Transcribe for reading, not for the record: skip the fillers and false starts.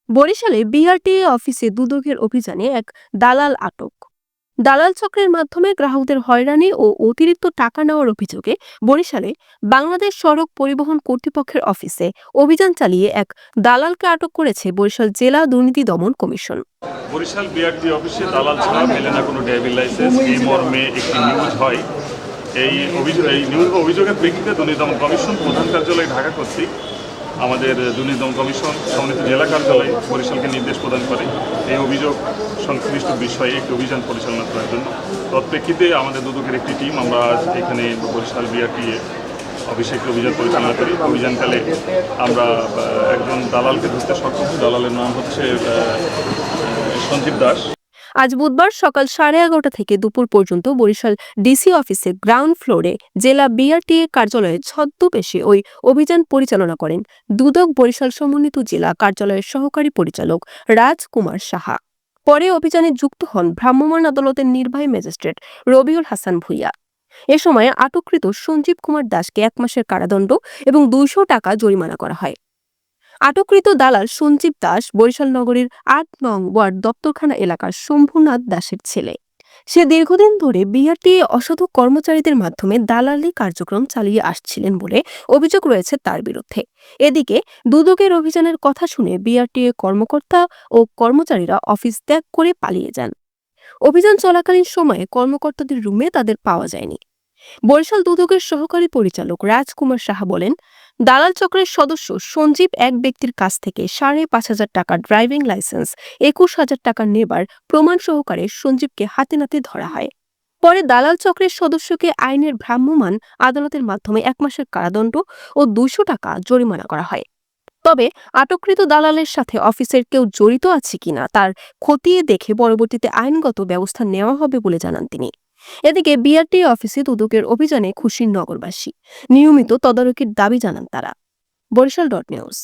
বরিশালে বিআরটিএ অফিসে দুদকের অভিযানে এক দালাল আটক। দালাল চক্রের মাধ্যমে গ্রাহকদের হয়রানি ও অতিরিক্ত টাকা নেওয়ার অভিযোগে বরিশালে বাংলাদেশ সড়ক পরিবহন কর্তৃপক্ষের অফিসে অভিযান চালিয়ে এক দালালকে আটক করেছে বরিশাল জেলা দুর্নীতি দমন কমিশন। বরিশাল বিআরটি অফিসে দালাল ছাড়া মেলে না কোনো ড্রাইভিং লাইসেন্স, এই মর্মে একটি নিউজ হয়। এই অভিযোগের প্রেক্ষিতে দুর্নীতি দমন কমিশন প্রধান কার্যালয় ঢাকা কর্তৃক আমাদের দুর্নীতি দমন কমিশন সমন্বিত জেলা কার্যালয় বরিশালকে নির্দেশ প্রদান করে এই অভিযোগ সংশ্লিষ্ট বিষয়ে একটি অভিযান পরিচালনা করার জন্য। তৎপ্রেক্ষিতে আমাদের দুদকের একটি টিম আমরা আজ এখানে বরিশাল বিআরটি অফিসে একটি অভিযান পরিচালনা করি। অভিযানকালে আমরা একজন দালালকে ধরতে সক্ষম। দালালের নাম হচ্ছে সঞ্জীব দাস। আজ বুধবার সকাল 11:30 থেকে দুপুর পর্যন্ত বরিশাল ডিসি অফিসে গ্রাউন্ড ফ্লোরে জেলা বিআরটিএ কার্যালয়ে ছদ্মবেশে ওই অভিযান পরিচালনা করেন দুদক বরিশাল সমন্বিত জেলা কার্যালয়ের সহকারী পরিচালক রাজকুমার সাহা। পরে অভিযানে যুক্ত হন ভ্রাম্যমাণ আদালতের নির্বাহী ম্যাজিস্ট্রেট রবিউল হাসান ভূঁইয়া। এ সময় আটককৃত সঞ্জীব কুমার দাসকে 1 মাসের কারাদণ্ড এবং 200 টাকা জরিমানা করা হয়। আটককৃত দালাল সঞ্জীব দাস বরিশাল নগরীর 8 নং ওয়ার্ড দপ্তরখানা এলাকার শম্ভুনাথ দাসের ছেলে। সে দীর্ঘদিন ধরে বিআরটিএ অসাধু কর্মচারীদের মাধ্যমে দালালি কার্যক্রম চালিয়ে আসছিলেন বলে অভিযোগ রয়েছে তার বিরুদ্ধে। এদিকে দুদকের অভিযানের কথা শুনে বিআরটিএ কর্মকর্তা ও কর্মচারীরা অফিস ত্যাগ করে পালিয়ে যান। অভিযান চলাকালীন সময়ে কর্মকর্তাদের রুমে তাদের পাওয়া যায়নি। বরিশাল দুদকের সহকারী পরিচালক রাজকুমার সাহা বলেন, দালাল চক্রের সদস্য সঞ্জীব এক ব্যক্তির কাছ থেকে 5,500 টাকা ড্রাইভিং লাইসেন্স, 21,000 টাকা নেবার প্রমাণ সহকারে সঞ্জীবকে হাতে নাতে ধরা হয়। পরে দালাল চক্রের সদস্যকে আইনের ভ্রাম্যমাণ আদালতের মাধ্যমে 1 মাসের কারাদণ্ড ও 200 টাকা জরিমানা করা হয়। তবে আটককৃত দালালের সাথে অফিসের কেউ জড়িত আছে কিনা তার খতিয়ে দেখে পরবর্তীতে আইনগত ব্যবস্থা নেওয়া হবে বলে জানান তিনি। এদিকে বিআরটিএ অফিসে দুদকের অভিযানে খুশি নগরবাসী। নিয়মিত তদারকির দাবি জানান তারা। বরিশাল নিউজ।